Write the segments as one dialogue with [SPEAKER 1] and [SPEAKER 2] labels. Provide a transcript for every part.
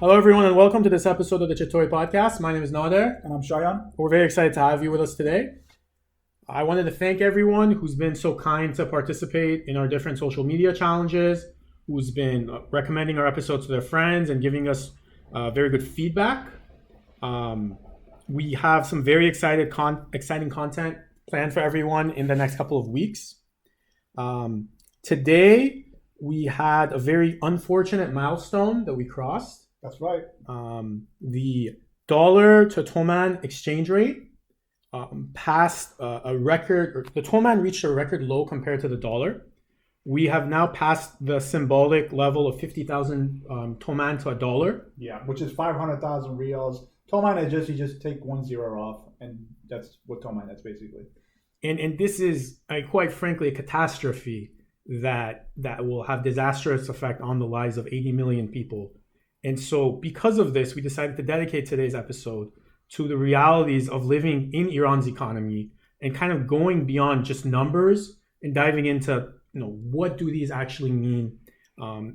[SPEAKER 1] Hello, everyone, and welcome to this episode of the Chitori Podcast. My name is Nader.
[SPEAKER 2] And I'm Shayan.
[SPEAKER 1] We're very excited to have you with us today. I wanted to thank everyone who's been so kind to participate in our different social media challenges, who's been recommending our episodes to their friends and giving us very good feedback. We have some very exciting content planned for everyone in the next couple of weeks. Today, we had a very unfortunate milestone that we crossed.
[SPEAKER 2] That's right.
[SPEAKER 1] The dollar to Toman exchange rate passed a record, or the Toman reached a record low compared to the dollar. We have now passed the symbolic level of 50,000 Toman to a dollar.
[SPEAKER 2] Yeah, which is 500,000 reals. Toman is you just take 1 0 off, and that's what Toman is basically.
[SPEAKER 1] And this is quite frankly a catastrophe that will have disastrous effect on the lives of 80 million people. And so because of this, we decided to dedicate today's episode to the realities of living in Iran's economy and kind of going beyond just numbers and diving into, what do these actually mean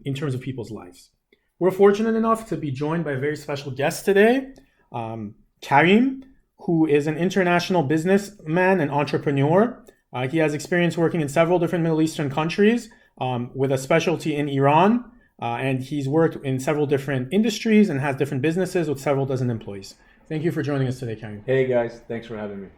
[SPEAKER 1] in terms of people's lives. We're fortunate enough to be joined by a very special guest today, Karim, who is an international businessman and entrepreneur. He has experience working in several different Middle Eastern countries with a specialty in Iran. And he's worked in several different industries and has different businesses with several dozen employees. Thank you for joining us today, Karim.
[SPEAKER 3] Hey guys, thanks for having me.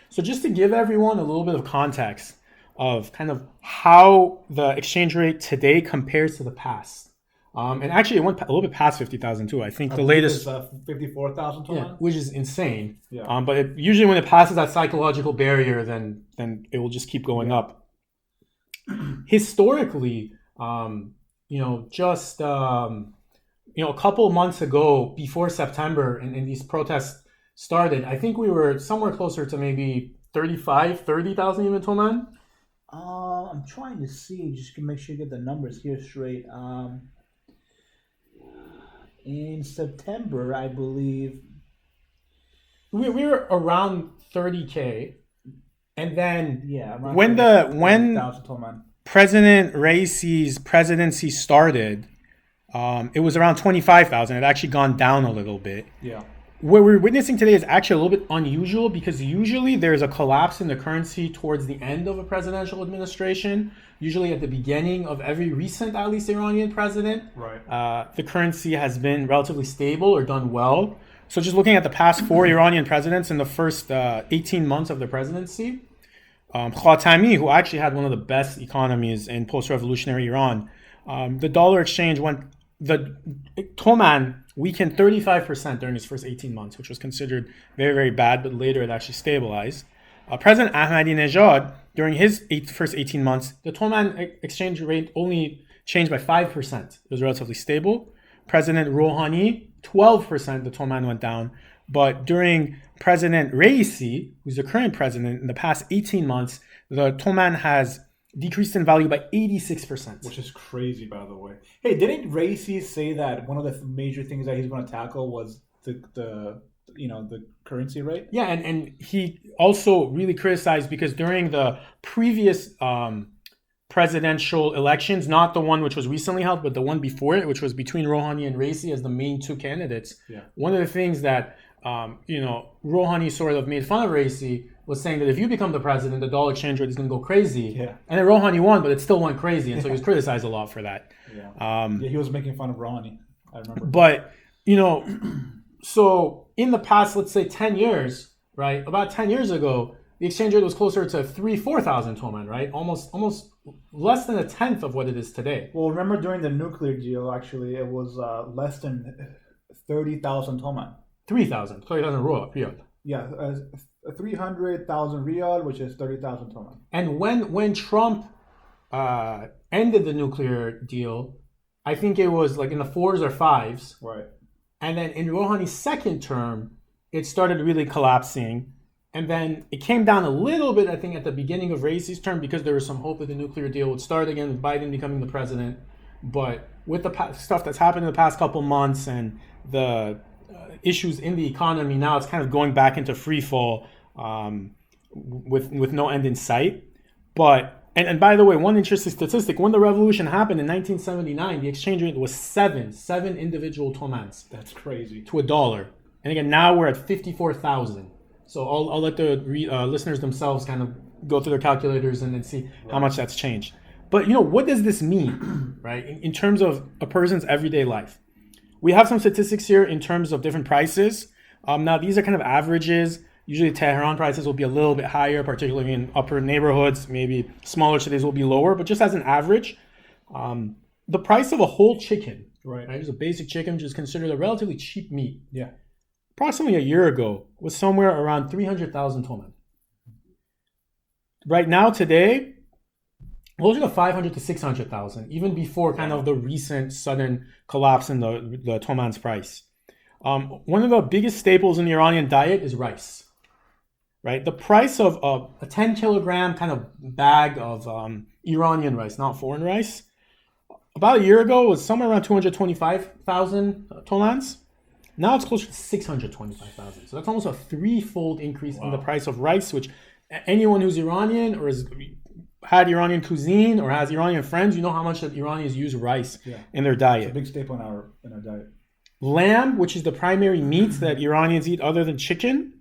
[SPEAKER 1] So just to give everyone a little bit of context of kind of how the exchange rate today compares to the past. And actually it went a little bit past 50,000 too. I think the latest...
[SPEAKER 2] 54,000 Toman?
[SPEAKER 1] Yeah, which is insane.
[SPEAKER 2] Yeah.
[SPEAKER 1] But usually when it passes that psychological barrier, then it will just keep going up. Historically... a couple of months ago, before September, and these protests started, I think we were somewhere closer to maybe 30,000 even Toman.
[SPEAKER 4] I'm trying to see, just to make sure you get the numbers here straight. In September, I believe
[SPEAKER 1] we were around 30K, and then
[SPEAKER 4] when
[SPEAKER 2] 1,000 Toman.
[SPEAKER 1] President Raisi's presidency started, it was around 25,000. It had actually gone down a little bit.
[SPEAKER 2] Yeah.
[SPEAKER 1] What we're witnessing today is actually a little bit unusual because usually there's a collapse in the currency towards the end of a presidential administration, usually at the beginning of every recent, at least Iranian president.
[SPEAKER 2] Right.
[SPEAKER 1] The currency has been relatively stable or done well. So just looking at the past 4 Iranian presidents in the first 18 months of their presidency, Khatami, who actually had one of the best economies in post-revolutionary Iran, the dollar exchange the Toman weakened 35% during his first 18 months, which was considered very, very bad, but later it actually stabilized. President Ahmadinejad, during his first 18 months, the Toman exchange rate only changed by 5%. It was relatively stable. President Rouhani, 12%, the Toman went down. But during President Raisi, who's the current president, in the past 18 months, the Toman has decreased in value by 86%.
[SPEAKER 2] Which is crazy, by the way. Hey, didn't Raisi say that one of the major things that he's going to tackle was the currency rate?
[SPEAKER 1] Yeah, and he also really criticized because during the previous presidential elections, not the one which was recently held, but the one before it, which was between Rouhani and Raisi as the main two candidates.
[SPEAKER 2] Yeah.
[SPEAKER 1] One of the things that Rouhani sort of made fun of Raisi was saying that if you become the president, the dollar exchange rate is going to go crazy.
[SPEAKER 2] Yeah.
[SPEAKER 1] And then Rouhani won, but it still went crazy, and so he was criticized a lot for that.
[SPEAKER 2] Yeah. He was making fun of Rouhani, I remember.
[SPEAKER 1] But so in the past, let's say 10 years, right? About 10 years ago, the exchange rate was closer to 4,000 Toman, right? Almost less than a tenth of what it is today.
[SPEAKER 2] Well, remember during the nuclear deal, actually, it was less than 30,000 Toman.
[SPEAKER 1] 30,000 riyal.
[SPEAKER 2] Yeah, 300,000 riyal, which is 30,000 Toman.
[SPEAKER 1] And when Trump ended the nuclear deal, I think it was like in the 4s or 5s.
[SPEAKER 2] Right.
[SPEAKER 1] And then in Rouhani's second term, it started really collapsing. And then it came down a little bit, I think, at the beginning of Raisi's term because there was some hope that the nuclear deal would start again with Biden becoming the president. But with the stuff that's happened in the past couple months and the issues in the economy, now it's kind of going back into free fall with no end in sight. But And by the way, one interesting statistic: when the revolution happened in 1979, the exchange rate was seven individual tomans
[SPEAKER 2] That's crazy.
[SPEAKER 1] to a dollar. And again, now we're at 54,000. So I'll let the listeners themselves kind of go through their calculators and then see how much that's changed. But what does this mean, right? In terms of a person's everyday life, we have some statistics here in terms of different prices. Now these are kind of averages. Usually Tehran prices will be a little bit higher, particularly in upper neighborhoods. Maybe smaller cities will be lower, but just as an average, the price of a whole chicken, right? Just a basic chicken, which is considered a relatively cheap meat.
[SPEAKER 2] Yeah.
[SPEAKER 1] Approximately a year ago was somewhere around 300,000 toman. Right now, today, closer to 500 to 600,000, even before kind of the recent sudden collapse in the toman's price. One of the biggest staples in the Iranian diet is rice, right? The price of a 10 kilogram kind of bag of Iranian rice, not foreign rice, about a year ago was somewhere around 225,000 tomans. Now it's closer to 625,000. So that's almost a threefold increase in the price of rice, which anyone who's Iranian or has had Iranian cuisine or has Iranian friends, you know how much that Iranians use rice in their diet.
[SPEAKER 2] It's a big staple in our diet.
[SPEAKER 1] Lamb, which is the primary meat that Iranians eat other than chicken,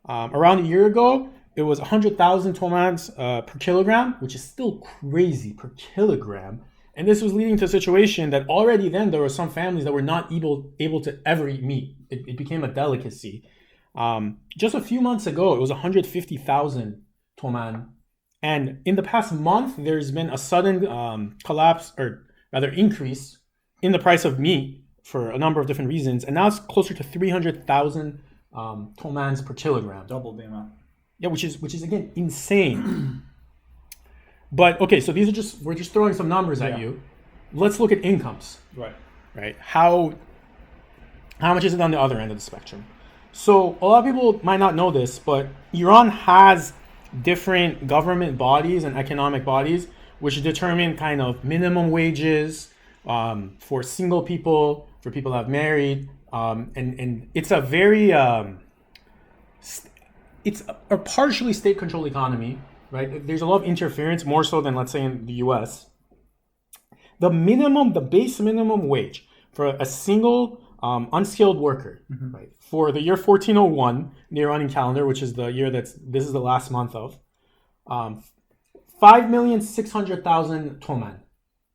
[SPEAKER 1] around a year ago, it was 100,000 tomans per kilogram, which is still crazy per kilogram. And this was leading to a situation that already then there were some families that were not able to ever eat meat. It became a delicacy. Just a few months ago, it was 150,000 toman. And in the past month, there's been a sudden collapse, or rather increase, in the price of meat for a number of different reasons. And now it's closer to 300,000 tomans per kilogram.
[SPEAKER 2] Double the amount.
[SPEAKER 1] Yeah, which is again insane. But okay, so we're just throwing some numbers at you. Let's look at incomes. Right. How much is it on the other end of the spectrum? So a lot of people might not know this, but Iran has different government bodies and economic bodies which determine kind of minimum wages for single people, for people that have married, and it's a very it's a partially state-controlled economy. Right? There's a lot of interference, more so than, let's say, in the US. The base minimum wage for a single unskilled worker, right, for the year 1401, in the Iranian calendar, which is the year this is the last month of, 5,600,000 toman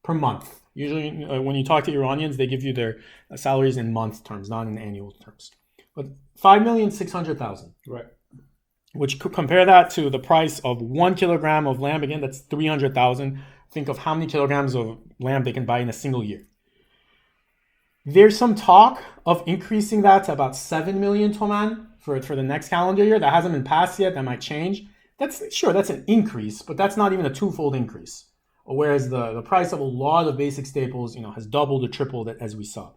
[SPEAKER 1] per month. Usually, when you talk to Iranians, they give you their salaries in month terms, not in annual terms. But 5,600,000.
[SPEAKER 2] Right.
[SPEAKER 1] Which could compare that to the price of 1 kilogram of lamb. Again, that's 300,000. Think of how many kilograms of lamb they can buy in a single year. There's some talk of increasing that to about 7 million toman for the next calendar year. That hasn't been passed yet. That might change. That's an increase, but that's not even a twofold increase. Whereas the price of a lot of basic staples, has doubled or tripled as we saw.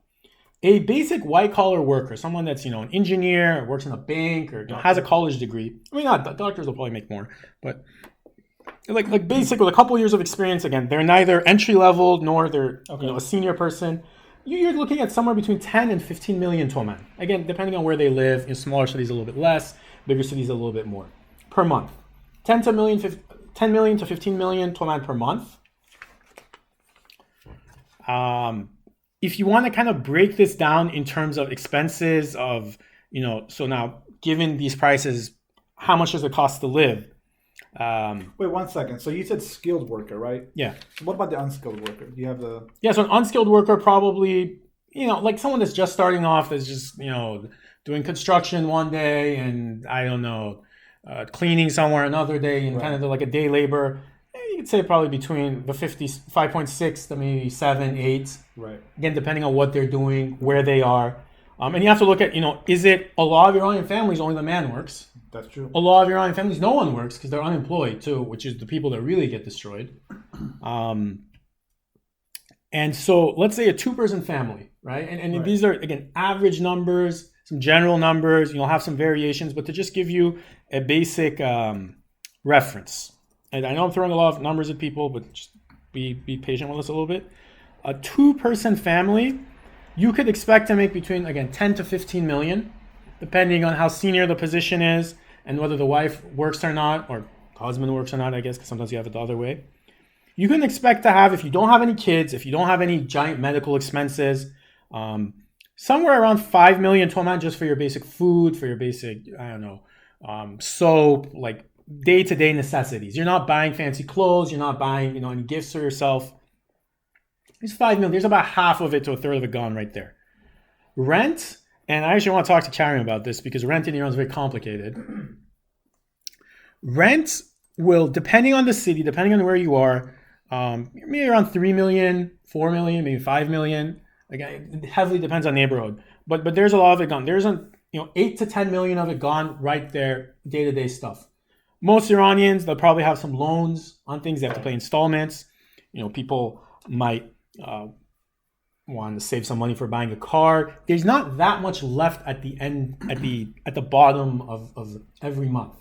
[SPEAKER 1] A basic white-collar worker, someone that's, an engineer, or works in a bank, or has a college degree. I mean, not doctors will probably make more, but like basic with a couple years of experience. Again, they're neither entry-level nor they're a senior person. You're looking at somewhere between 10 and 15 million toman. Again, depending on where they live. In smaller cities, a little bit less. Bigger cities, a little bit more per month. 10 million to 15 million toman per month. If you want to kind of break this down in terms of expenses of, so now given these prices, how much does it cost to live?
[SPEAKER 2] Wait 1 second. So you said skilled worker, right?
[SPEAKER 1] Yeah.
[SPEAKER 2] So what about the unskilled worker? Do you have the...
[SPEAKER 1] Yeah, so an unskilled worker probably, like someone that's just starting off, that's just, doing construction one day and, I don't know, cleaning somewhere another day and kind of like a day labor. You could say probably between the 5.6 to maybe 7, 8.
[SPEAKER 2] Right.
[SPEAKER 1] Again, depending on what they're doing, where they are. And you have to look at, is it a lot of Iranian families, only the man works?
[SPEAKER 2] That's true.
[SPEAKER 1] A lot of Iranian families, no one works because they're unemployed too, which is the people that really get destroyed. And so let's say a 2-person family, right? And these are, again, average numbers, some general numbers. You'll have some variations, but to just give you a basic reference. And I know I'm throwing a lot of numbers at people, but just be patient with us a little bit. A 2-person family, you could expect to make between, again, 10 to 15 million, depending on how senior the position is and whether the wife works or not, or husband works or not, I guess, because sometimes you have it the other way. You can expect to have, if you don't have any kids, if you don't have any giant medical expenses, somewhere around 5 million toman just for your basic food, for your basic, I don't know, soap, like day-to-day necessities. You're not buying fancy clothes. You're not buying, any gifts for yourself. It's 5 million. There's about half of it to a third of it gone right there. Rent, and I actually want to talk to Karim about this because rent in Iran is very complicated. Rent will, depending on the city, depending on where you are, maybe around 3 million, 4 million, maybe 5 million. Again, it heavily depends on neighborhood. But there's a lot of it gone. There's 8 to 10 million of it gone right there, day-to-day stuff. Most Iranians, they'll probably have some loans on things. They have to pay installments. People might want to save some money for buying a car. There's not that much left at the end, at the bottom of every month.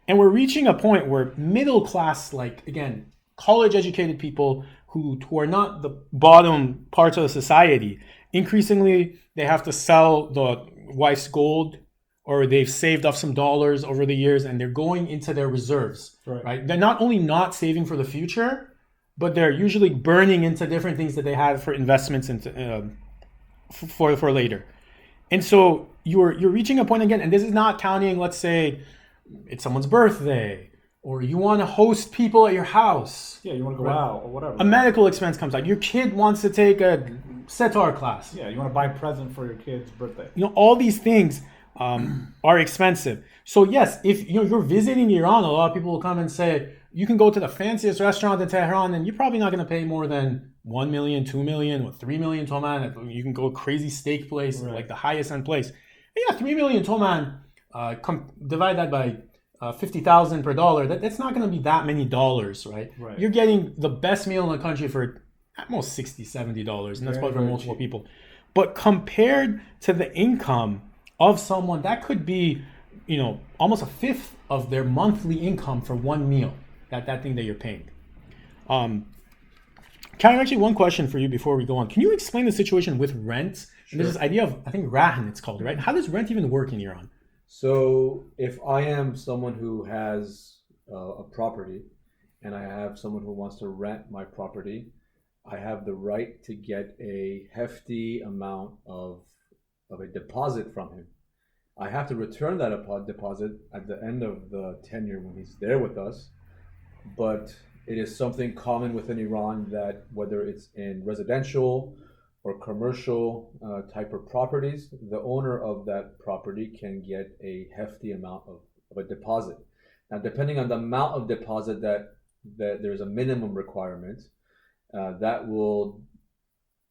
[SPEAKER 1] And we're reaching a point where middle class, like, again, college educated people who are not the bottom parts of the society, increasingly they have to sell the wife's gold, or they've saved up some dollars over the years and they're going into their reserves, right? They're not only not saving for the future, but they're usually burning into different things that they had for investments into for later. And so you're reaching a point again, and this is not counting, let's say it's someone's birthday, or you want to host people at your house.
[SPEAKER 2] Yeah, you want to go out or whatever.
[SPEAKER 1] A medical expense comes out. Your kid wants to take a setar class.
[SPEAKER 2] Yeah, you want to buy a present for your kid's birthday.
[SPEAKER 1] All these things are expensive. So yes, if you're visiting Iran, a lot of people will come and say, you can go to the fanciest restaurant in Tehran and you're probably not going to pay more than 1 million, 2 million, or 3 million toman. You can go crazy steak place, like the highest end place. And yeah, 3 million toman, divide that by 50,000 per dollar. That's not going to be that many dollars, right? You're getting the best meal in the country for at most $60, $70, and that's probably for multiple people. But compared to the income of someone, that could be, almost a fifth of their monthly income for one meal. That thing that you're paying. Karim, actually, one question for you before we go on. Can you explain the situation with rent? Sure. And there's this idea of, I think, rahan it's called, right? How does rent even work in Iran?
[SPEAKER 3] So if I am someone who has a property and I have someone who wants to rent my property, I have the right to get a hefty amount of a deposit from him. I have to return that deposit at the end of the tenure when he's there with us. But it is something common within Iran that whether it's in residential or commercial type of properties, the owner of that property can get a hefty amount of a deposit. Now, depending on the amount of deposit that there's a minimum requirement, that will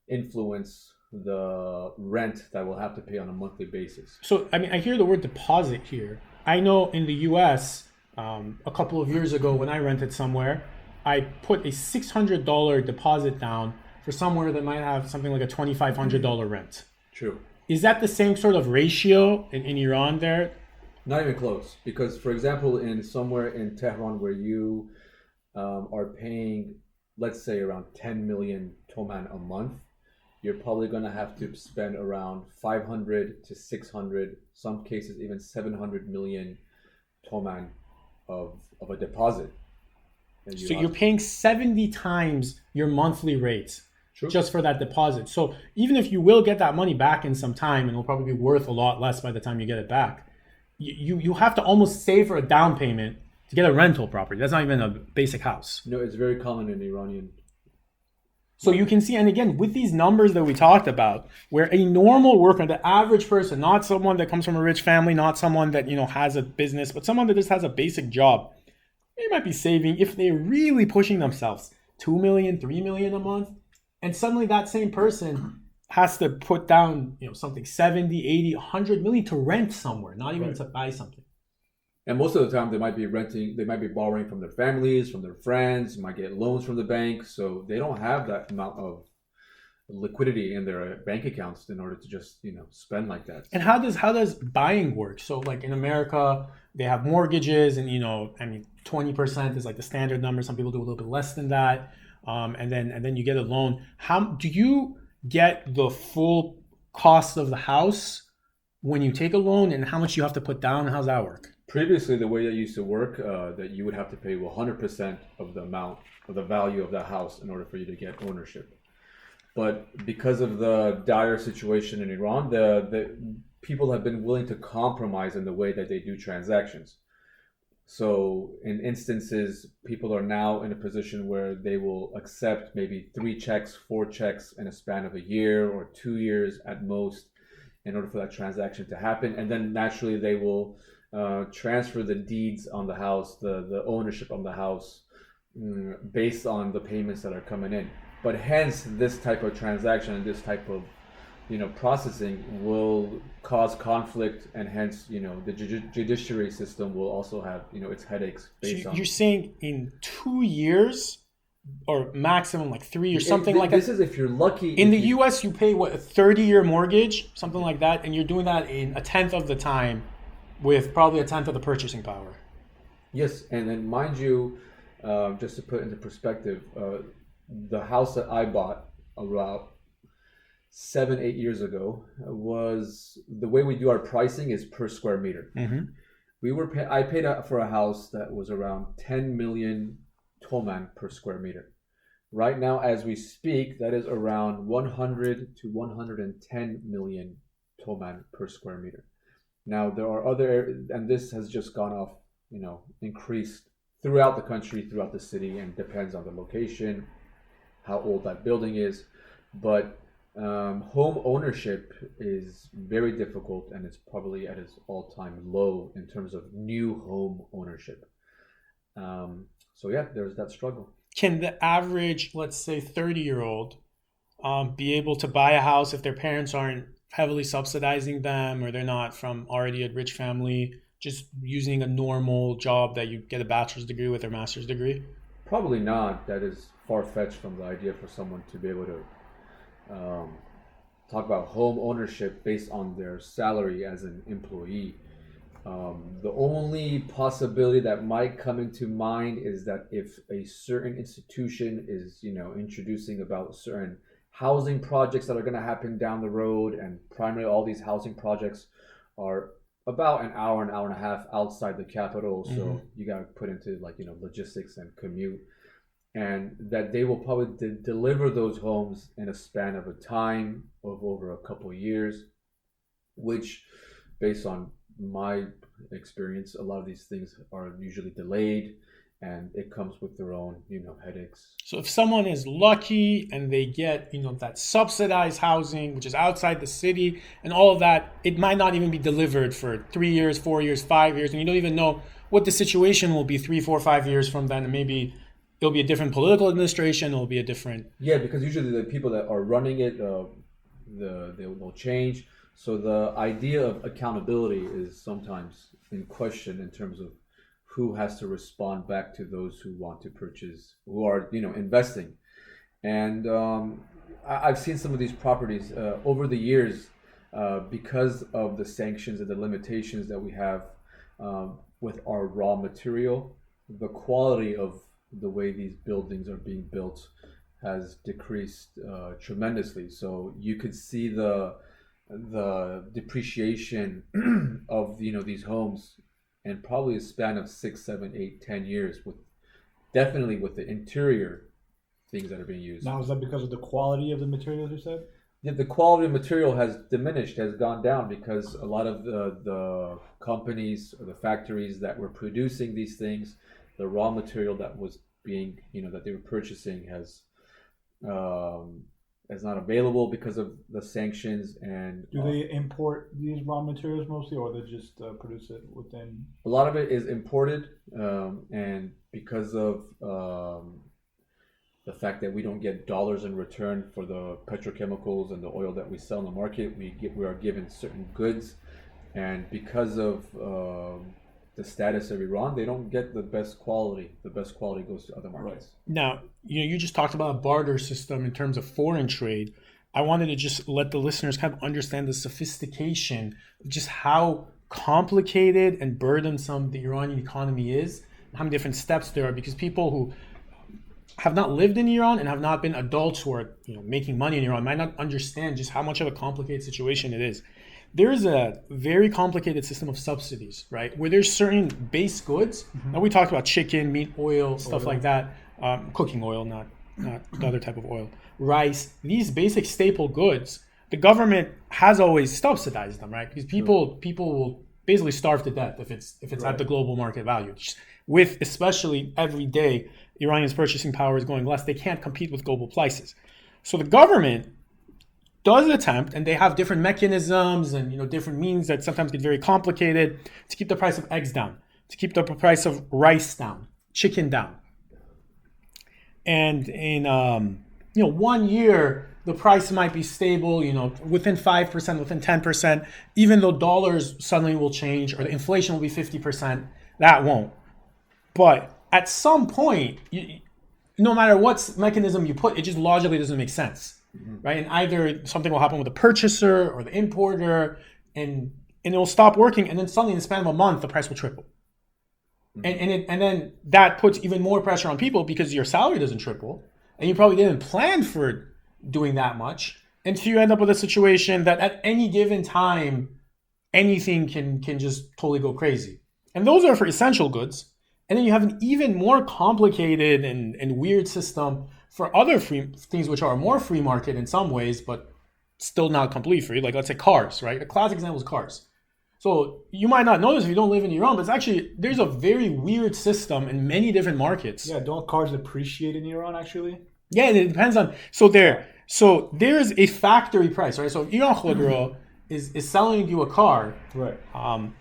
[SPEAKER 3] influence the rent that we'll have to pay on a monthly basis.
[SPEAKER 1] So, I hear the word deposit here. I know in the U.S., a couple of years ago when I rented somewhere, I put a $600 deposit down for somewhere that might have something like a $2,500 rent.
[SPEAKER 3] True.
[SPEAKER 1] Is that the same sort of ratio in Iran there?
[SPEAKER 3] Not even close. Because, for example, in somewhere in Tehran where you are paying, let's say, around 10 million toman a month, you're probably going to have to spend around 500 to 600, some cases even 700 million toman of a deposit.
[SPEAKER 1] So you're paying 70 times your monthly rates.
[SPEAKER 3] True. Just
[SPEAKER 1] for that deposit. So even if you will get that money back in some time, and it'll probably be worth a lot less by the time you get it back, you have to almost save for a down payment to get a rental property. That's not even a basic house.
[SPEAKER 3] No, it's very common in Iranian.
[SPEAKER 1] So you can see, and again, with these numbers that we talked about, where a normal worker, the average person, not someone that comes from a rich family, not someone that has a business, but someone that just has a basic job, they might be saving, if they're really pushing themselves, 2 million, 3 million a month. And suddenly that same person has to put down, something 70, 80, 100 million to rent somewhere, not even to buy something.
[SPEAKER 3] And most of the time they might be renting, they might be borrowing from their families, from their friends, might get loans from the bank. So they don't have that amount of liquidity in their bank accounts in order to just, spend like that.
[SPEAKER 1] And how does buying work? So like in America, they have mortgages and, 20% is like the standard number. Some people do a little bit less than that. And then you get a loan. How do you get the full cost of the house when you take a loan, and how much you have to put down? How's that work?
[SPEAKER 3] Previously, the way that used to work, that you would have to pay 100% of the amount of the value of the house in order for you to get ownership. But because of the dire situation in Iran, the people have been willing to compromise in the way that they do transactions. So in instances, people are now in a position where they will accept maybe 3 checks, 4 checks in a span of a year or 2 years at most in order for that transaction to happen. And then naturally they will transfer the deeds on the house, the ownership on the house, based on the payments that are coming in. But hence, this type of transaction and this type of processing will cause conflict, and hence, the judiciary system will also have, its headaches based on.
[SPEAKER 1] You're saying in 2 years, or maximum like 3 years, something like that.
[SPEAKER 3] This is if you're lucky.
[SPEAKER 1] In the U.S., you pay what, a 30-year mortgage, something like that, and you're doing that in a tenth of the time, with probably a tenth of the purchasing power.
[SPEAKER 3] Yes, and then mind you, just to put into perspective, the house that I bought around 7-8 years ago was, the way we do our pricing is per square meter.
[SPEAKER 1] Mm-hmm.
[SPEAKER 3] I paid for a house that was around 10 million toman per square meter. Right now, as we speak, that is around 100 to 110 million toman per square meter. Now there are and this has just gone off, increased throughout the country, throughout the city, and depends on the location, how old that building is. But home ownership is very difficult, and it's probably at its all-time low in terms of new home ownership. So yeah, there's that struggle.
[SPEAKER 1] Can the average, let's say 30-year-old, be able to buy a house if their parents aren't heavily subsidizing them, or they're not from already a rich family, just using a normal job that you get a bachelor's degree with or master's degree?
[SPEAKER 3] Probably not. That is far-fetched from the idea for someone to be able to talk about home ownership based on their salary as an employee. The only possibility that might come into mind is that if a certain institution is, introducing about certain housing projects that are going to happen down the road, and primarily all these housing projects are about an hour and a half outside the capital, so you got to put into logistics and commute, and that they will probably deliver those homes in a span of a time of over a couple of years, which, based on my experience, a lot of these things are usually delayed, and it comes with their own, headaches.
[SPEAKER 1] So if someone is lucky and they get, that subsidized housing, which is outside the city and all of that, it might not even be delivered for 3 years, 4 years, 5 years, and you don't even know what the situation will be 3, 4, 5 years from then, and maybe it'll be a different political administration, it'll be a different...
[SPEAKER 3] Yeah, because usually the people that are running it, they will change. So the idea of accountability is sometimes in question in terms of who has to respond back to those who want to purchase, who are, investing. And I've seen some of these properties over the years, because of the sanctions and the limitations that we have with our raw material. The quality of the way these buildings are being built has decreased tremendously. So you could see the depreciation of these homes in probably a span of 6, 7, 8, 10 years, with the interior things that are being used.
[SPEAKER 2] Now, is that because of the quality of the materials you said?
[SPEAKER 3] Yeah, the quality of material has diminished, has gone down, because a lot of the companies or the factories that were producing these things, the raw material that was being, that they were purchasing is not available because of the sanctions. And
[SPEAKER 2] do they import these raw materials mostly, or they just produce it within?
[SPEAKER 3] A lot of it is imported, and because of the fact that we don't get dollars in return for the petrochemicals and the oil that we sell in the market, we are given certain goods, and because of the status of Iran, they don't get the best quality. The best quality goes to other markets.
[SPEAKER 1] Now, you just talked about a barter system in terms of foreign trade. I wanted to just let the listeners kind of understand the sophistication of just how complicated and burdensome the Iranian economy is, how many different steps there are, because people who have not lived in Iran and have not been adults who are making money in Iran might not understand just how much of a complicated situation it is. there's a very complicated system of subsidies, right? Where there's certain base goods. Now we talked about chicken, meat, oil, stuff like that. Cooking oil, not the other type of oil. Rice. These basic staple goods, the government has always subsidized them, right? Because people will basically starve to death if it's at the global market value. With especially every day, Iranians' purchasing power is going less. They can't compete with global prices. So the government does attempt, and they have different mechanisms and different means that sometimes get very complicated to keep the price of eggs down, to keep the price of rice down, chicken down. And in 1 year, the price might be stable, within 5%, within 10%, even though dollars suddenly will change or the inflation will be 50%, that won't. But at some point, no matter what mechanism you put, it just logically doesn't make sense, right? And either something will happen with the purchaser or the importer, and it will stop working, and then suddenly in the span of a month, the price will triple. And then that puts even more pressure on people because your salary doesn't triple, and you probably didn't plan for doing that much, and so you end up with a situation that at any given time, anything can just totally go crazy. And those are for essential goods. And then you have an even more complicated and weird system for other free things, which are more free market in some ways, but still not completely free. Like let's say cars, right? A classic example is cars. So you might not know this if you don't live in Iran, but it's actually, there's a very weird system in many different markets.
[SPEAKER 2] Yeah, don't cars appreciate in Iran actually?
[SPEAKER 1] Yeah, and it depends on, so there's a factory price, right? So if Iran Khodro is selling you a car,
[SPEAKER 2] right?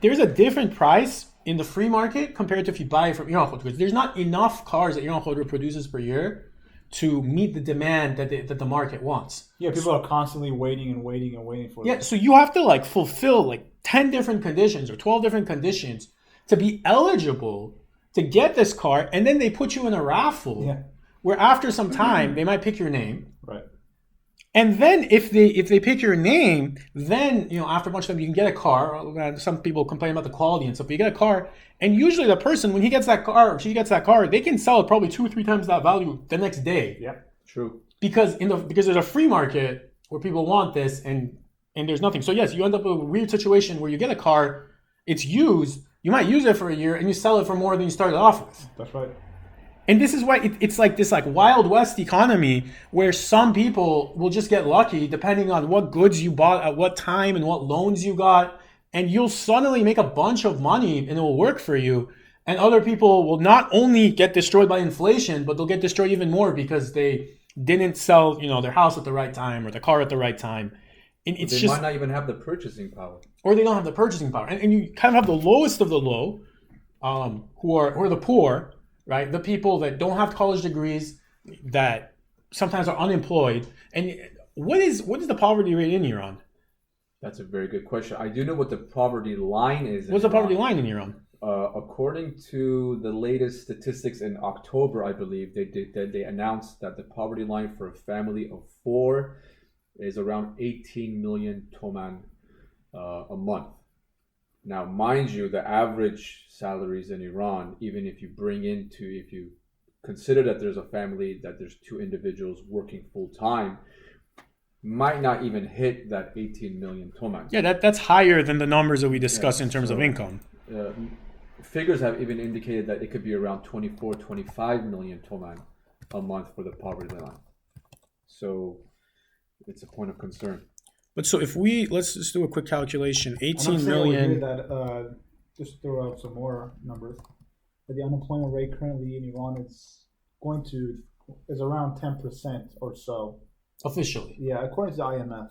[SPEAKER 1] There's a different price in the free market compared to if you buy it from Iran Khodro, because there's not enough cars that Iran Khodro produces per year to meet the demand that the market wants.
[SPEAKER 2] Yeah, people are constantly waiting for it.
[SPEAKER 1] Yeah, so you have to fulfill 10 different conditions or 12 different conditions to be eligible to get this car, and then they put you in a raffle where after some time they might pick your name.
[SPEAKER 2] Right.
[SPEAKER 1] And then if they pick your name, then after a bunch of time you can get a car. Some people complain about the quality and stuff, but you get a car, and usually the person, when he gets that car or she gets that car, they can sell it probably 2 or 3 times that value the next day.
[SPEAKER 2] Yeah,
[SPEAKER 3] true.
[SPEAKER 1] Because there's a free market where people want this, and there's nothing. So yes, you end up with a weird situation where you get a car, it's used, you might use it for a year, and you sell it for more than you started off with.
[SPEAKER 2] That's right.
[SPEAKER 1] And this is why it's like this Wild West economy where some people will just get lucky depending on what goods you bought at what time and what loans you got. And you'll suddenly make a bunch of money and it will work for you. And other people will not only get destroyed by inflation, but they'll get destroyed even more because they didn't sell, their house at the right time or the car at the right time. And it's
[SPEAKER 3] they might not even have the purchasing power.
[SPEAKER 1] Or they don't have the purchasing power. And you kind of have the lowest of the low, who are the poor, right? The people that don't have college degrees, that sometimes are unemployed. And what is the poverty rate in Iran?
[SPEAKER 3] That's a very good question. I do know what the poverty line is.
[SPEAKER 1] What's the poverty line in Iran?
[SPEAKER 3] According to the latest statistics in October, I believe they announced that the poverty line for a family of 4 is around 18 million toman a month. Now, mind you, the average salaries in Iran, even if you consider that there's a family, that there's 2 individuals working full time, might not even hit that 18 million toman.
[SPEAKER 1] Yeah, that's higher than the numbers that we discussed in terms of income.
[SPEAKER 3] Figures have even indicated that it could be around 24, 25 million toman a month for the poverty line. So it's a point of concern.
[SPEAKER 1] But so let's just do a quick calculation. 18
[SPEAKER 2] million. Just throw out some more numbers. But the unemployment rate currently in Iran is around 10% or so.
[SPEAKER 1] Officially.
[SPEAKER 2] Yeah, according to the IMF.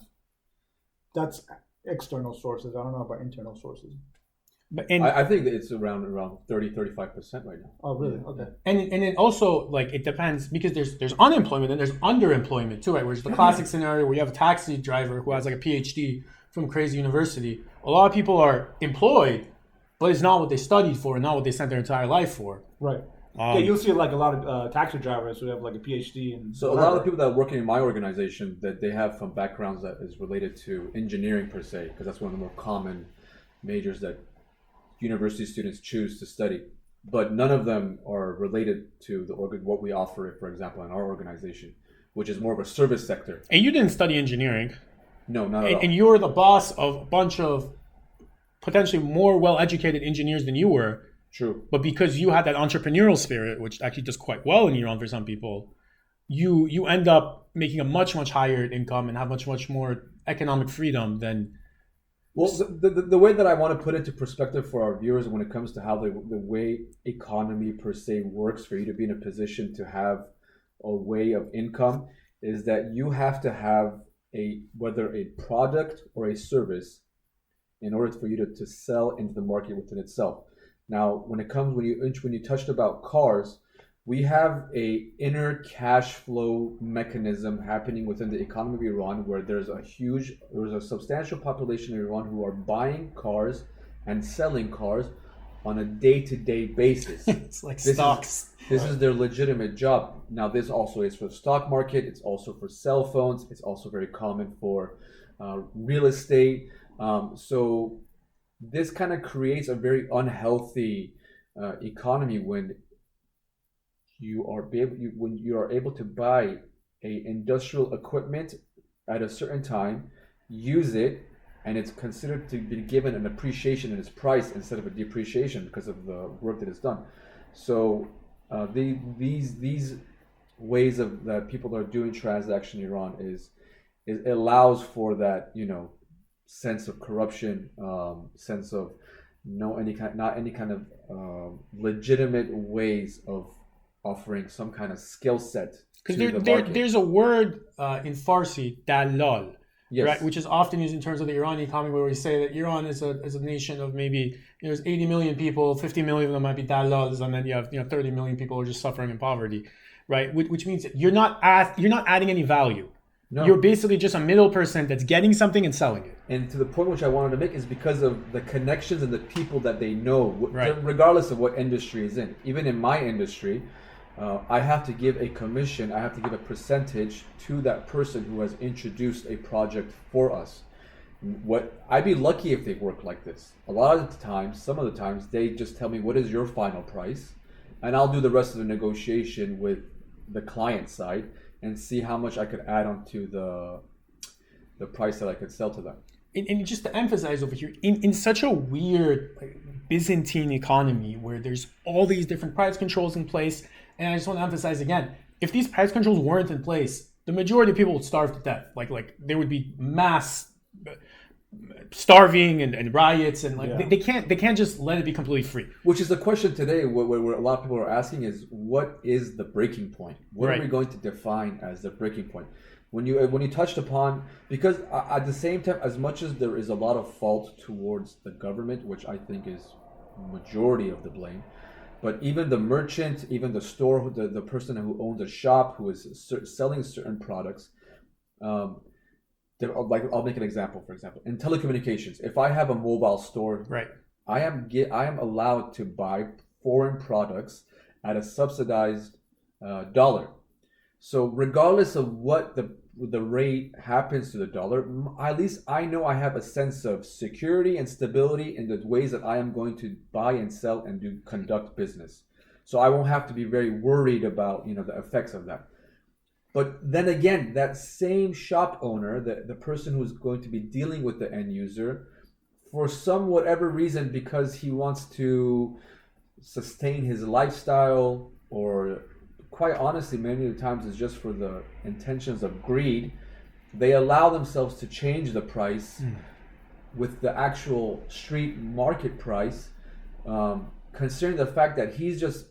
[SPEAKER 2] That's external sources. I don't know about internal sources.
[SPEAKER 3] I think that it's around 30-35% right now.
[SPEAKER 2] Oh, really? Okay.
[SPEAKER 1] And it also it depends, because there's unemployment and there's underemployment too, right? Whereas the classic scenario where you have a taxi driver who has a PhD from crazy university, a lot of people are employed, but it's not what they studied for and not what they spent their entire life for.
[SPEAKER 2] Right. Yeah, you'll see a lot of taxi drivers who have a PhD. And
[SPEAKER 3] so whatever. A lot of the people that are working in my organization, that they have from backgrounds that is related to engineering per se, because that's one of the more common majors that university students choose to study, but none of them are related to what we offer, for example, in our organization, which is more of a service sector.
[SPEAKER 1] And you didn't study engineering.
[SPEAKER 3] No, not at all.
[SPEAKER 1] And you're the boss of a bunch of potentially more well-educated engineers than you were.
[SPEAKER 3] True.
[SPEAKER 1] But because you had that entrepreneurial spirit, which actually does quite well in Iran for some people, you end up making a much, much higher income and have much, much more economic freedom than.
[SPEAKER 3] Well, the way that I want to put it into perspective for our viewers when it comes to how the way economy per se works for you to be in a position to have a way of income is that you have to have whether a product or a service in order for you to sell into the market within itself. Now, when you touched about cars, we have a inner cash flow mechanism happening within the economy of Iran, where there's a substantial population in Iran who are buying cars and selling cars on a day-to-day basis.
[SPEAKER 1] It's like stocks.
[SPEAKER 3] This is their legitimate job. Now, this also is for the stock market. It's also for cell phones. It's also very common for real estate. So this kind of creates a very unhealthy economy when you are able to buy a industrial equipment at a certain time, use it, and it's considered to be given an appreciation in its price instead of a depreciation because of the work that is done. So these ways of that people are doing transaction in Iran it allows for that sense of corruption, sense of not any kind of legitimate ways of offering some kind of skill set. Because
[SPEAKER 1] there's a word in Farsi, dalal,
[SPEAKER 3] yes,
[SPEAKER 1] right, which is often used in terms of the Iranian economy, where we say that Iran is a nation of maybe there's 80 million people, 50 million of them might be dalals, and then you have 30 million people who are just suffering in poverty, right? Which means that you're not adding any value. No. You're basically just a middle person that's getting something and selling it.
[SPEAKER 3] And to the point which I wanted to make is because of the connections and the people that they know,
[SPEAKER 1] right,
[SPEAKER 3] regardless of what industry is in. Even in my industry, I have to give a commission, I have to give a percentage to that person who has introduced a project for us. I'd be lucky if they work like this. A lot of the times, some of the times, they just tell me, what is your final price? And I'll do the rest of the negotiation with the client side and see how much I could add on to the price that I could sell to them.
[SPEAKER 1] And just to emphasize over here, in such a weird Byzantine economy where there's all these different price controls in place, and I just want to emphasize again, if these price controls weren't in place, the majority of people would starve to death. Like there would be mass starving and riots, and they can't just let it be completely free.
[SPEAKER 3] Which is the question today, where a lot of people are asking is, what is the breaking point? What
[SPEAKER 1] right.
[SPEAKER 3] are we going to define as the breaking point? When you touched upon, because at the same time, as much as there is a lot of fault towards the government, which I think is majority of the blame, but even the merchant, even the store, the person who owns a shop who is selling certain products, like I'll make an example. For example, in telecommunications, if I have a mobile store,
[SPEAKER 1] right,
[SPEAKER 3] I am allowed to buy foreign products at a subsidized dollar. So regardless of what the rate happens to the dollar, at least I know I have a sense of security and stability in the ways that I am going to buy and sell and conduct business. So I won't have to be very worried about the effects of that. But then again, that same shop owner, the person who's going to be dealing with the end user, for whatever reason, because he wants to sustain his lifestyle, or quite honestly, many of the times it's just for the intentions of greed, they allow themselves to change the price with the actual street market price, considering the fact that he's just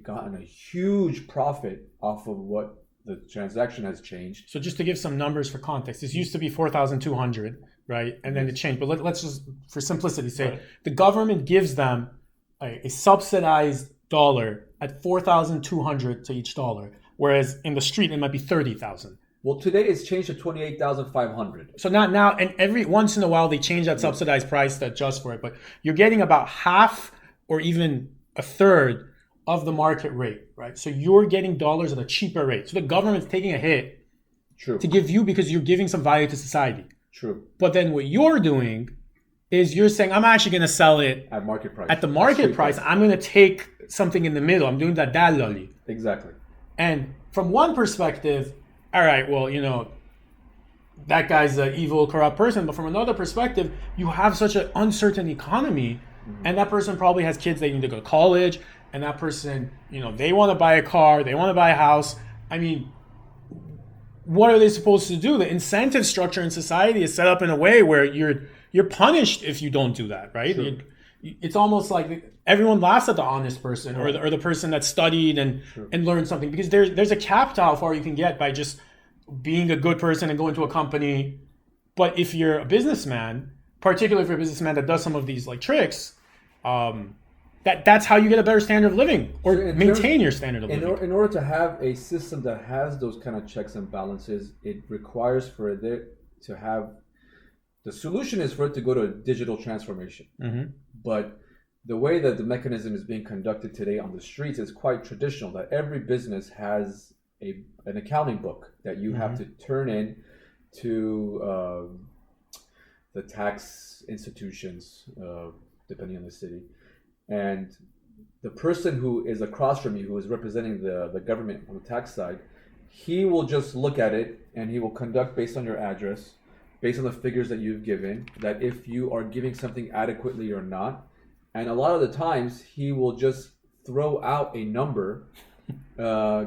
[SPEAKER 3] gotten a huge profit off of what the transaction has changed.
[SPEAKER 1] So just to give some numbers for context, this used to be 4,200, right? And then it changed. But let's just, for simplicity, say right. The government gives them a subsidized dollar at 4,200 to each dollar, whereas in the street it might be 30,000.
[SPEAKER 3] Well, today it's changed to 28,500.
[SPEAKER 1] So not now, and every once in a while they change that subsidized price to adjust for it, but you're getting about half or even a third of the market rate, right? So you're getting dollars at a cheaper rate. So the government's taking a hit
[SPEAKER 3] True.
[SPEAKER 1] To give you because you're giving some value to society.
[SPEAKER 3] True.
[SPEAKER 1] But then what you're doing is you're saying, I'm actually going to sell it
[SPEAKER 3] at market price.
[SPEAKER 1] At the market price, I'm going to take something in the middle. I'm doing that dalali.
[SPEAKER 3] Exactly.
[SPEAKER 1] And from one perspective, all right, well, that guy's an evil, corrupt person. But from another perspective, you have such an uncertain economy, and that person probably has kids they need to go to college, and that person, they want to buy a car, they want to buy a house. I mean, what are they supposed to do? The incentive structure in society is set up in a way where you're punished if you don't do that, right?
[SPEAKER 3] Sure.
[SPEAKER 1] It's almost like everyone laughs at the honest person or the person that studied and learned something, because there's a cap to how far you can get by just being a good person and going to a company. But if you're a businessman, particularly if you're a businessman that does some of these like tricks, that's how you get a better standard of living or maintain your standard of living.
[SPEAKER 3] In order to have a system that has those kind of checks and balances, it requires for it to have, the solution is for it to go to a digital transformation.
[SPEAKER 1] Mm-hmm.
[SPEAKER 3] But the way that the mechanism is being conducted today on the streets is quite traditional, that every business has an accounting book that you have to turn in to the tax institutions, depending on the city. And the person who is across from you, who is representing the government on the tax side, he will just look at it and he will conduct based on your address, based on the figures that you've given, that if you are giving something adequately or not. And a lot of the times he will just throw out a number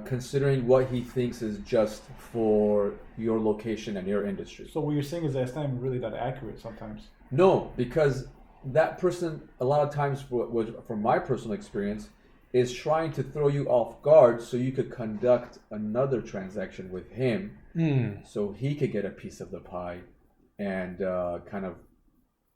[SPEAKER 3] considering what he thinks is just for your location and your industry.
[SPEAKER 2] So what you're saying is that it's not even really that accurate sometimes.
[SPEAKER 3] No, because that person, a lot of times, from my personal experience, is trying to throw you off guard so you could conduct another transaction with him so he could get a piece of the pie and kind of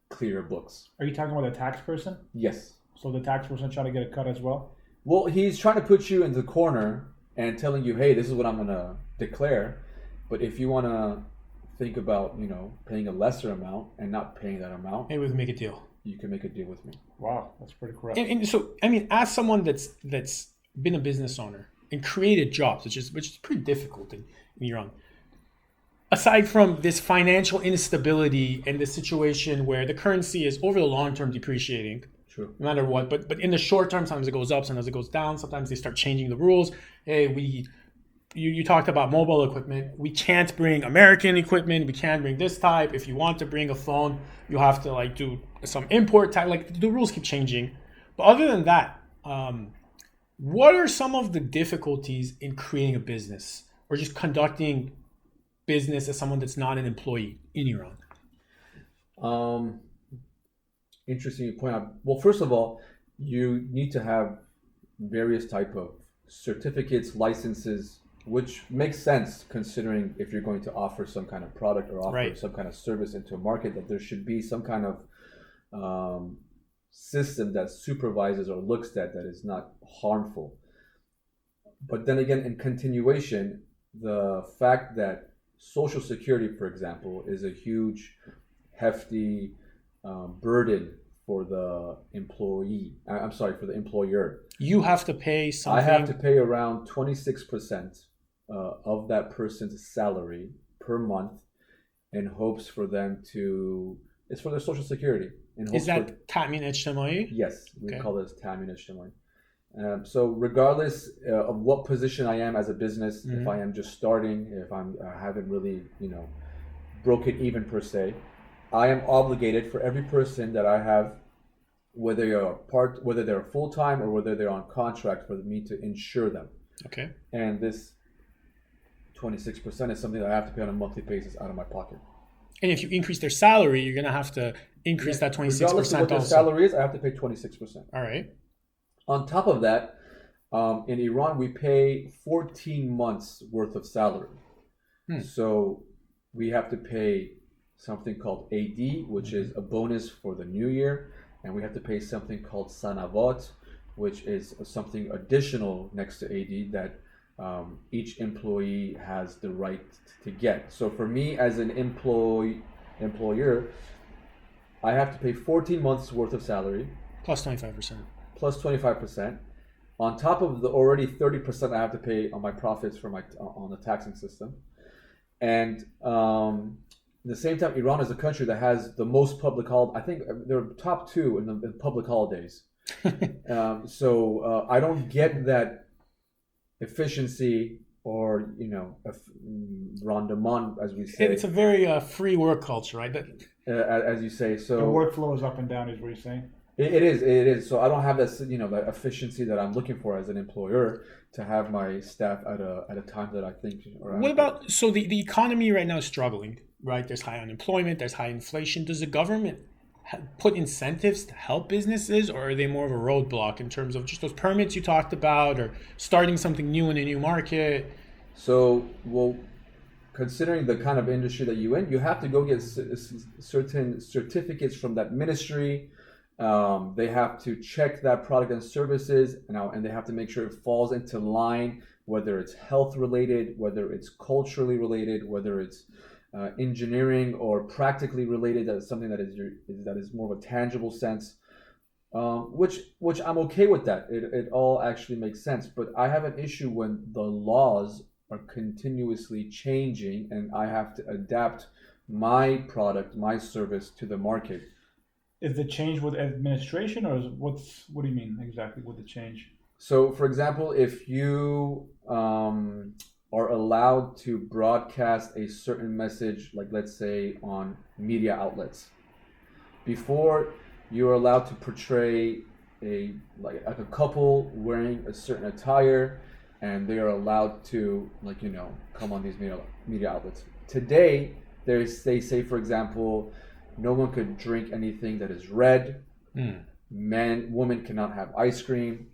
[SPEAKER 3] clear your books.
[SPEAKER 2] Are you talking about the tax person?
[SPEAKER 3] Yes.
[SPEAKER 2] So the tax person trying to get a cut as well?
[SPEAKER 3] Well, he's trying to put you in the corner and telling you, hey, this is what I'm going to declare. But if you want to think about, paying a lesser amount and not paying that amount,
[SPEAKER 1] Maybe we can make a deal.
[SPEAKER 3] you can make a deal with me.
[SPEAKER 2] Wow, that's pretty corrupt.
[SPEAKER 1] And so, I mean, as someone that's been a business owner and created jobs, which is pretty difficult in Iran, aside from this financial instability and the situation where the currency is over the long term depreciating,
[SPEAKER 3] True.
[SPEAKER 1] no matter what, but in the short term, sometimes it goes up, sometimes it goes down, sometimes they start changing the rules. Hey, you talked about mobile equipment. We can't bring American equipment. We can't bring this type. If you want to bring a phone, you have to do some import type. The rules keep changing. But other than that, what are some of the difficulties in creating a business or just conducting business as someone that's not an employee in Iran?
[SPEAKER 3] Interesting you point out. Well, first of all, you need to have various type of certificates, licenses, which makes sense considering if you're going to offer some kind of product or offer some kind of service into a market, that there should be some kind of system that supervises or looks at that is not harmful. But then again, in continuation, the fact that Social Security, for example, is a huge, hefty burden for the employee. I'm sorry, for the employer.
[SPEAKER 1] You have to pay something.
[SPEAKER 3] I have to pay around 26% of that person's salary per month in hopes for them to, it's for their Social Security.
[SPEAKER 1] Is that Ta'min Ejtimai?
[SPEAKER 3] Yes, we call it Ta'min Ejtimai. So regardless of what position I am as a business, if I am just starting, if I haven't really, broken even per se, I am obligated for every person that I have, whether they're full-time or whether they're on contract, for me to insure them.
[SPEAKER 1] Okay.
[SPEAKER 3] And this 26% is something that I have to pay on a monthly basis out of my pocket.
[SPEAKER 1] And if you increase their salary, you're going to have to increase that 26%
[SPEAKER 3] regardless of what their salary is, I have to pay 26%.
[SPEAKER 1] All right.
[SPEAKER 3] On top of that, in Iran, we pay 14 months worth of salary. So we have to pay something called AD, which is a bonus for the new year. And we have to pay something called Sanavat, which is something additional next to AD that each employee has the right to get. So for me as an employer, I have to pay 14 months worth of salary.
[SPEAKER 1] Plus 25%.
[SPEAKER 3] Plus 25%. On top of the already 30% I have to pay on my profits for on the taxing system. And at the same time, Iran is a country that has the most public holidays. I think they're top 2 in the public holidays. So I don't get that efficiency or rendement, as we say,
[SPEAKER 1] It's a very free work culture, right?
[SPEAKER 3] as you say.
[SPEAKER 2] The
[SPEAKER 3] So
[SPEAKER 2] workflow is up and down, is what you're saying.
[SPEAKER 3] it is. So I don't have that efficiency that I'm looking for as an employer to have my staff at a time that I think.
[SPEAKER 1] What about, so the economy right now is struggling, right? There's high unemployment, there's high inflation. Does the government put incentives to help businesses, or are they more of a roadblock in terms of just those permits you talked about, or starting something new in a new market?
[SPEAKER 3] So, well, considering the kind of industry that you're in, you have to go get certain certificates from that ministry. They have to check that product and services, and they have to make sure it falls into line, whether it's health related, whether it's culturally related, whether it's engineering or practically related. That is something that is more of a tangible sense. Which I'm okay with that. It all actually makes sense. But I have an issue when the laws are continuously changing and I have to adapt my product, my service to the market.
[SPEAKER 2] Is the change with administration, or what do you mean exactly with the change?
[SPEAKER 3] So, for example, if you are allowed to broadcast a certain message, like let's say on media outlets, before you're allowed to portray a couple wearing a certain attire, and they are allowed to come on these media outlets. Today, they say, for example, no one could drink anything that is red. Women cannot have ice cream.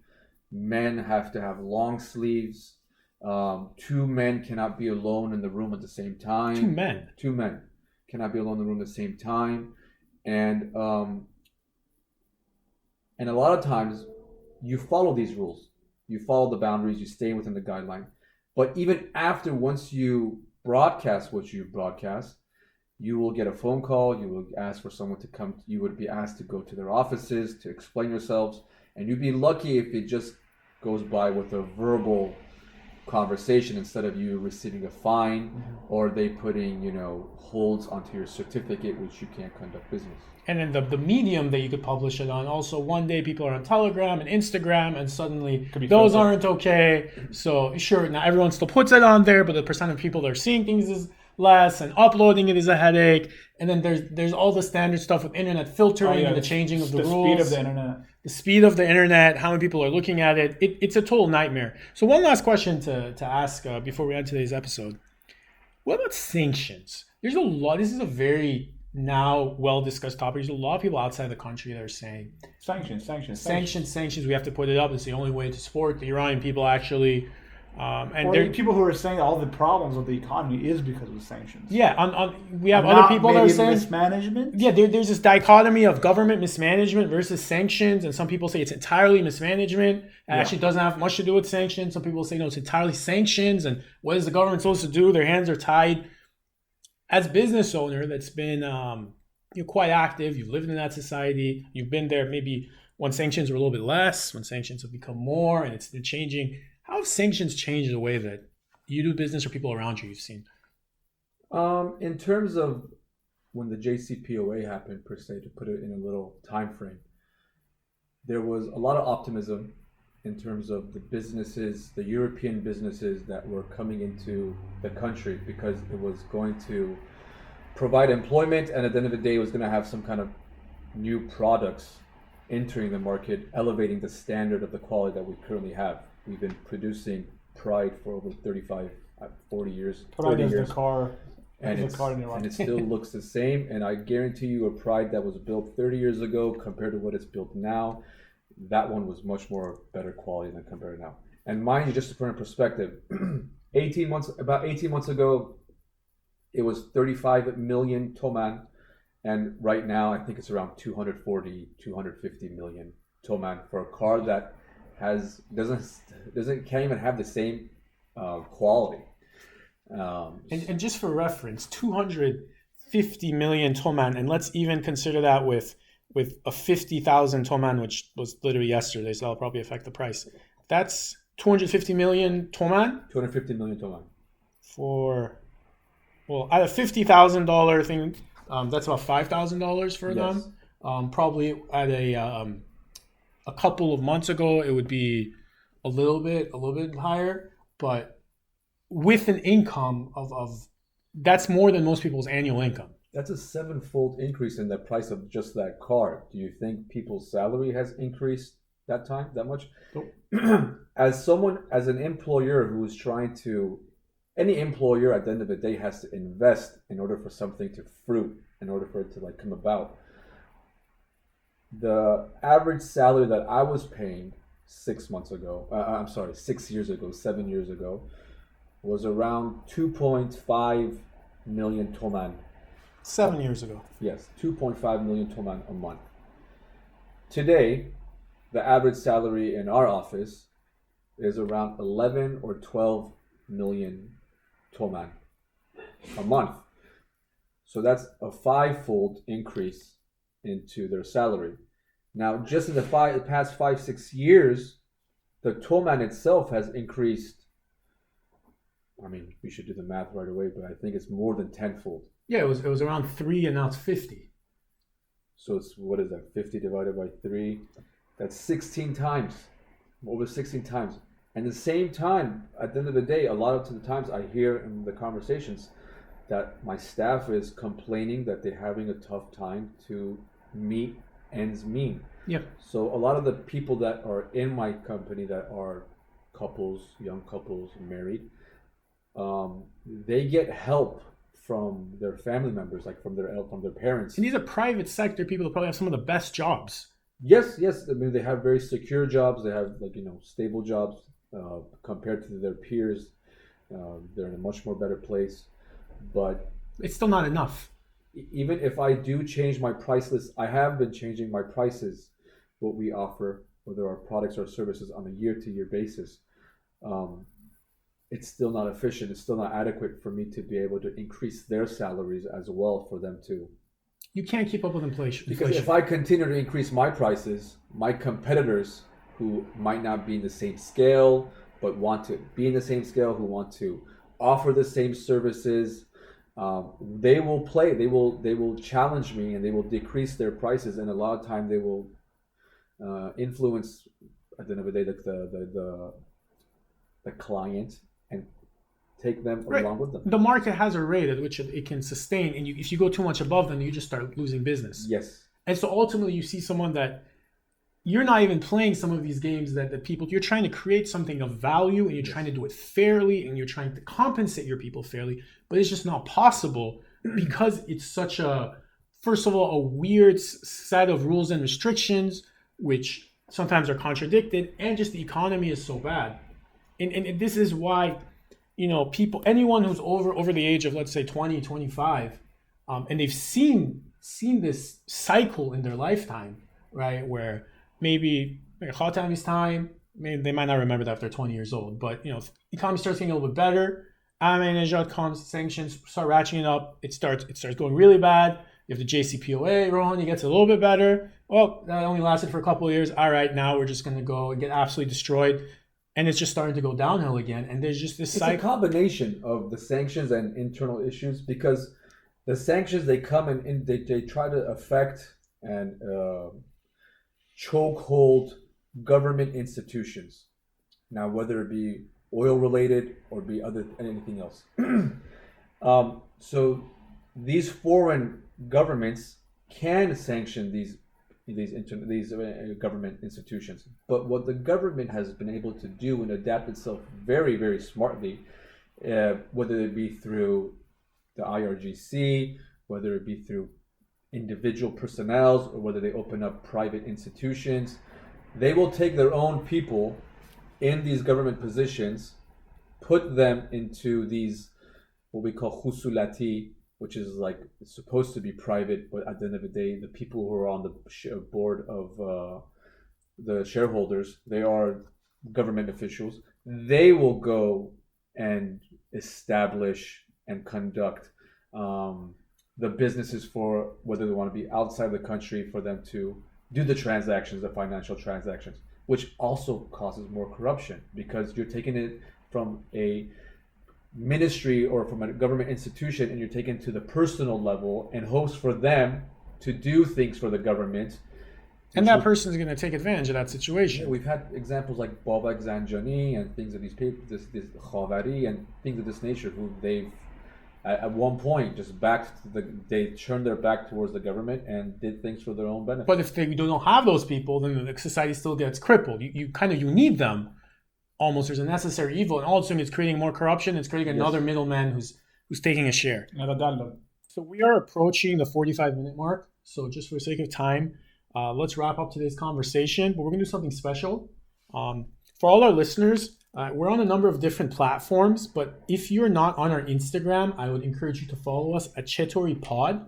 [SPEAKER 3] Men have to have long sleeves. Two men cannot be alone in the room at the same time. Two men cannot be alone in the room at the same time. And a lot of times you follow these rules. You follow the boundaries, you stay within the guideline. But even after, once you broadcast what you broadcast, you will get a phone call, you will ask for someone to come, you would be asked to go to their offices to explain yourselves, and you'd be lucky if it just goes by with a verbal conversation instead of you receiving a fine or they putting holds onto your certificate, which you can't conduct business.
[SPEAKER 1] And then the medium that you could publish it on. Also, one day people are on Telegram and Instagram, and suddenly those aren't okay. So sure, now everyone still puts it on there, but the percent of people that are seeing things is less, and uploading it is a headache. And then there's all the standard stuff with internet filtering and the changing of the rules.
[SPEAKER 2] The speed of the internet.
[SPEAKER 1] The speed of the internet, how many people are looking at it. It's a total nightmare. So one last question to ask before we end today's episode. What about sanctions? There's a lot. This is a very now well-discussed topic. There's a lot of people outside the country that are saying sanctions. We have to put it up. It's the only way to support the Iranian people, actually. And there are
[SPEAKER 2] people who are saying all the problems of the economy is because of the sanctions.
[SPEAKER 1] Yeah, we have other people that are saying
[SPEAKER 2] mismanagement.
[SPEAKER 1] Yeah, there's this dichotomy of government mismanagement versus sanctions, and some people say it's entirely mismanagement. It actually doesn't have much to do with sanctions. Some people say no, it's entirely sanctions. And what is the government supposed to do? Their hands are tied. As a business owner that's been you're quite active, you've lived in that society, you've been there maybe when sanctions were a little bit less, when sanctions have become more, and they're changing. How have sanctions changed the way that you do business or people around you you've seen?
[SPEAKER 3] In terms of when the JCPOA happened, per se, to put it in a little time frame, there was a lot of optimism in terms of the businesses, the European businesses that were coming into the country, because it was going to provide employment, and at the end of the day, it was going to have some kind of new products entering the market, elevating the standard of the quality that we currently have. We've been producing Pride for over 40 years.
[SPEAKER 2] Pride is
[SPEAKER 3] years.
[SPEAKER 2] the car.
[SPEAKER 3] And it still looks the same. And I guarantee you, a Pride that was built 30 years ago compared to what it's built now, that one was much more better quality than compared to now. And mind you, just to put in perspective, about 18 months ago, it was 35 million toman. And right now, I think it's around 240, 250 million toman for a car that can't even have the same quality.
[SPEAKER 1] And just for reference, 250 million toman, and let's even consider that with a 50,000 toman, which was literally yesterday, so that'll probably affect the price. That's 250 million toman?
[SPEAKER 3] 250 million toman.
[SPEAKER 1] At a $50,000 thing, that's about $5,000 for them. Probably at a couple of months ago, it would be a little bit higher, but with an income of that's more than most people's annual income.
[SPEAKER 3] That's a sevenfold increase in the price of just that car. Do you think people's salary has increased that much?
[SPEAKER 1] Nope.
[SPEAKER 3] As an employer who is trying to, any employer at the end of the day has to invest in order for something to fruit, in order for it to like come about. The average salary that I was paying 6 years ago, 7 years ago, was around 2.5 million toman.
[SPEAKER 1] 7 years ago.
[SPEAKER 3] Yes, 2.5 million toman a month. Today, the average salary in our office is around 11 or 12 million toman a month. So that's a fivefold increase into their salary. Now, just in the past 5-6 years, the toman itself has increased. I mean, we should do the math right away, but I think it's more than tenfold.
[SPEAKER 1] Yeah, it was around 3 and now it's 50.
[SPEAKER 3] So it's, what is that, 50 divided by 3? That's 16 times, over 16 times. And at the same time, at the end of the day, a lot of the times I hear in the conversations that my staff is complaining that they're having a tough time to meet ends meet.
[SPEAKER 1] Yeah.
[SPEAKER 3] So a lot of the people that are in my company that are couples, young couples, married, they get help from their family members, like from their parents.
[SPEAKER 1] And these are private sector people that probably have some of the best jobs.
[SPEAKER 3] Yes. I mean, they have very secure jobs. They have stable jobs compared to their peers. They're in a much more better place. But
[SPEAKER 1] it's still not enough.
[SPEAKER 3] Even if I do change my price list, I have been changing my prices, what we offer, whether our products or services on a year-to-year basis. It's still not efficient. It's still not adequate for me to be able to increase their salaries as well for them too.
[SPEAKER 1] You can't keep up with inflation.
[SPEAKER 3] Because if I continue to increase my prices, my competitors who might not be in the same scale, but want to be in the same scale, who want to offer the same services, they will challenge me and they will decrease their prices, and a lot of time they will influence at the end of the day the client and take them along with them.
[SPEAKER 1] The market has a rate at which it can sustain, and if you go too much above them, you just start losing business.
[SPEAKER 3] Yes.
[SPEAKER 1] And so ultimately you see someone that you're not even playing some of these games that people, you're trying to create something of value, and you're trying to do it fairly, and you're trying to compensate your people fairly, but it's just not possible because it's such a, first of all, a weird set of rules and restrictions, which sometimes are contradicted, and just the economy is so bad. And this is why, people, anyone who's over the age of, let's say 20, 25, and they've seen this cycle in their lifetime, right? Where maybe like Khatam's time, maybe they might not remember that if they're 20 years old, but economy starts getting a little bit better. Ahmadinejad comes, sanctions start ratcheting up. It starts going really bad. You have the JCPOA, Rouhani gets a little bit better. Well, that only lasted for a couple of years. All right, now we're just going to go and get absolutely destroyed. And it's just starting to go downhill again. And there's just this cycle.
[SPEAKER 3] It's a combination of the sanctions and internal issues, because the sanctions, they come and they try to affect and chokehold government institutions. Now, whether it be oil related or be anything else. So these foreign governments can sanction these government institutions, but what the government has been able to do and adapt itself very, very smartly, whether it be through the IRGC, whether it be through individual personnel, or whether they open up private institutions, they will take their own people in these government positions, put them into these what we call khusulati, which is like it's supposed to be private, but at the end of the day, the people who are on the board of the shareholders, they are government officials. They will go and establish and conduct the businesses for whether they want to be outside the country, for them to do the transactions, the financial transactions, which also causes more corruption, because you're taking it from a ministry or from a government institution and you're taken to the personal level in hopes for them to do things for the government,
[SPEAKER 1] And that person is going to take advantage of that situation.
[SPEAKER 3] We've had examples like Babak Zanjani and things of these people, this Khavari and things of this nature, who they've at one point just they turned their back towards the government and did things for their own benefit.
[SPEAKER 1] But if they don't have those people, then the society still gets crippled. You need them. Almost there's a necessary evil, and all of a sudden it's creating more corruption. It's creating another middleman who's taking a share. So we are approaching the 45-minute mark. So just for the sake of time, let's wrap up today's conversation. But we're gonna do something special for all our listeners. We're on a number of different platforms, but if you're not on our Instagram, I would encourage you to follow us at Chetori Pod.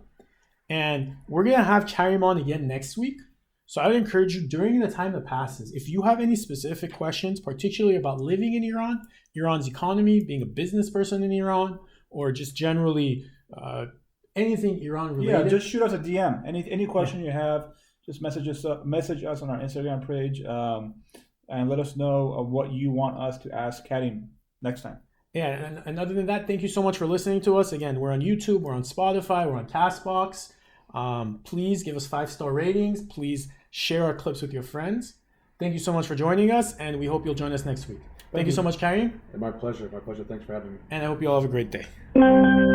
[SPEAKER 1] And we're gonna have Karim on again next week. So I would encourage you during the time that passes, if you have any specific questions, particularly about living in Iran, Iran's economy, being a business person in Iran, or just generally anything Iran related.
[SPEAKER 2] Yeah, just shoot us a DM. Any question you have, just message us on our Instagram page, and let us know what you want us to ask Karim next time.
[SPEAKER 1] Yeah, and other than that, thank you so much for listening to us. Again, we're on YouTube, we're on Spotify, we're on Castbox. Please give us 5-star ratings. Please share our clips with your friends. Thank you so much for joining us, and we hope you'll join us next week. Thank you so much, Karim.
[SPEAKER 3] My pleasure. Thanks for having me.
[SPEAKER 1] And I hope you all have a great day.